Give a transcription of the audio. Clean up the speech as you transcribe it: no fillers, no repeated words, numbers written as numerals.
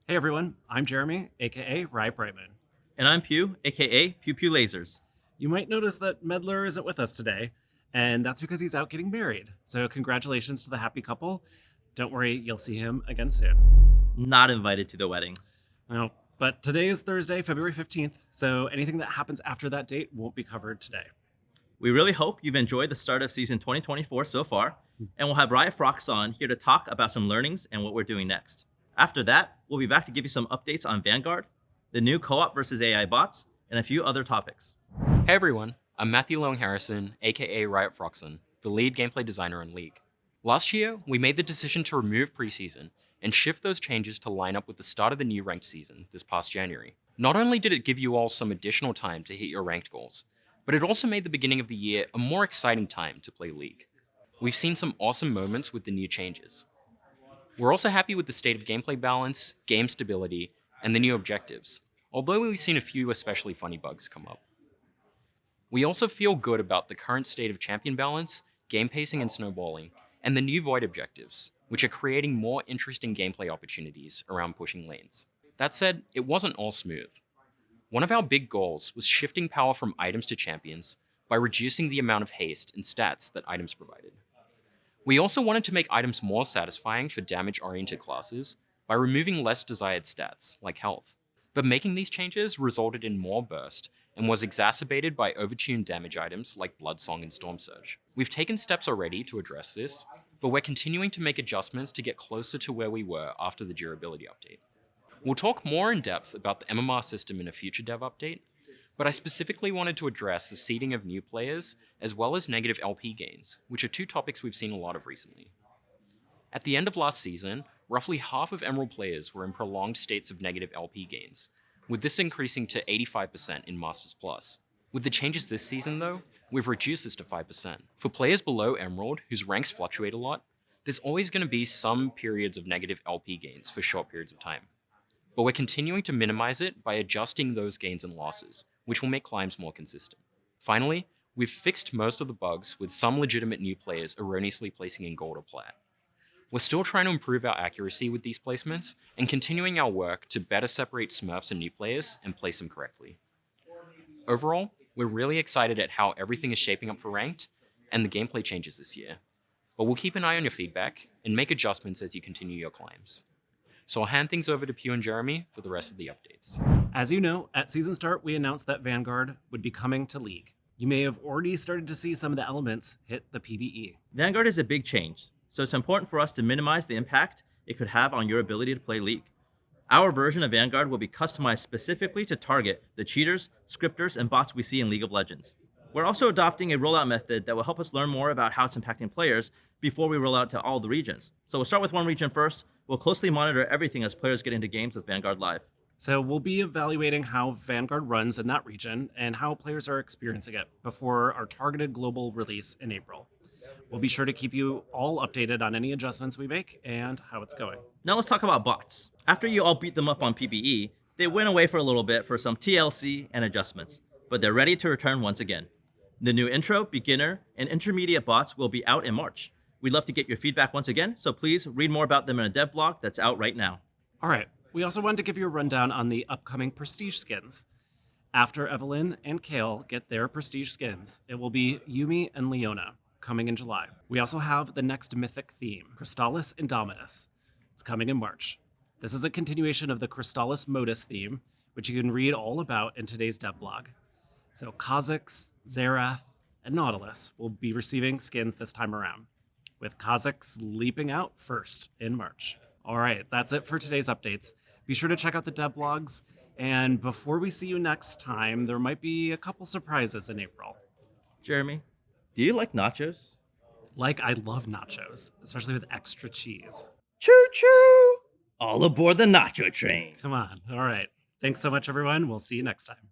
Hey everyone, I'm Jeremy, aka Riot Brightmoon. And I'm Pew, aka Pupulasers. You might notice that Medler isn't with us today, and that's because he's out getting married. So congratulations to the happy couple. Don't worry, you'll see him again soon. Not invited to the wedding. No, but today is Thursday, February 15th, so anything that happens after that date won't be covered today. We really hope you've enjoyed the start of season 2024 so far, and we'll have Riot Phroxzon here to talk about some learnings and what we're doing next. After that, we'll be back to give you some updates on Vanguard, the new co-op versus AI bots, and a few other topics. Hey everyone, I'm Matthew Long Harrison, aka Riot Phroxzon, the lead gameplay designer in League. Last year, we made the decision to remove preseason and shift those changes to line up with the start of the new ranked season this past January. Not only did it give you all some additional time to hit your ranked goals, but it also made the beginning of the year a more exciting time to play League. We've seen some awesome moments with the new changes. We're also happy with the state of gameplay balance, game stability, and the new objectives, although we've seen a few especially funny bugs come up. We also feel good about the current state of champion balance, game pacing and snowballing, and the new Void objectives, which are creating more interesting gameplay opportunities around pushing lanes. That said, it wasn't all smooth. One of our big goals was shifting power from items to champions by reducing the amount of haste and stats that items provided. We also wanted to make items more satisfying for damage-oriented classes by removing less desired stats, like health. But making these changes resulted in more burst and was exacerbated by overtuned damage items like Bloodsong and Storm Surge. We've taken steps already to address this, but we're continuing to make adjustments to get closer to where we were after the durability update. We'll talk more in depth about the MMR system in a future dev update, but I specifically wanted to address the seeding of new players as well as negative LP gains, which are two topics we've seen a lot of recently. At the end of last season, roughly half of Emerald players were in prolonged states of negative LP gains, with this increasing to 85% in Masters Plus. With the changes this season though, we've reduced this to 5%. For players below Emerald, whose ranks fluctuate a lot, there's always going to be some periods of negative LP gains for short periods of time. But we're continuing to minimize it by adjusting those gains and losses, which will make climbs more consistent. Finally, we've fixed most of the bugs with some legitimate new players erroneously placing in gold or plat. We're still trying to improve our accuracy with these placements and continuing our work to better separate Smurfs and new players and place them correctly. Overall, we're really excited at how everything is shaping up for ranked and the gameplay changes this year, but we'll keep an eye on your feedback and make adjustments as you continue your climbs. So I'll hand things over to Pew and Jeremy for the rest of the updates. As you know, at season start, we announced that Vanguard would be coming to League. You may have already started to see some of the elements hit the PvE. Vanguard is a big change, so it's important for us to minimize the impact it could have on your ability to play League. Our version of Vanguard will be customized specifically to target the cheaters, scripters, and bots we see in League of Legends. We're also adopting a rollout method that will help us learn more about how it's impacting players before we roll out to all the regions. So we'll start with one region first. We'll closely monitor everything as players get into games with Vanguard Live. So we'll be evaluating how Vanguard runs in that region and how players are experiencing it before our targeted global release in April. We'll be sure to keep you all updated on any adjustments we make and how it's going. Now let's talk about bots. After you all beat them up on PvE, they went away for a little bit for some TLC and adjustments, but they're ready to return once again. The new intro, beginner, and intermediate bots will be out in March. We'd love to get your feedback once again, so please read more about them in a dev blog that's out right now. All right, we also wanted to give you a rundown on the upcoming prestige skins. After Evelyn and Kale get their prestige skins, it will be Yumi and Leona coming in July. We also have the next mythic theme, Crystallis Indomitus. It's coming in March. This is a continuation of the Crystallis Modus theme, which you can read all about in today's dev blog. So Kha'Zix, Xerath, and Nautilus will be receiving skins this time around, with Kha'Zix leaping out first in March. All right, that's it for today's updates. Be sure to check out the dev blogs, and before we see you next time, there might be a couple surprises in April. Jeremy, do you like nachos? Like, I love nachos, especially with extra cheese. Choo-choo! All aboard the nacho train. Come on. All right. Thanks so much, everyone. We'll see you next time.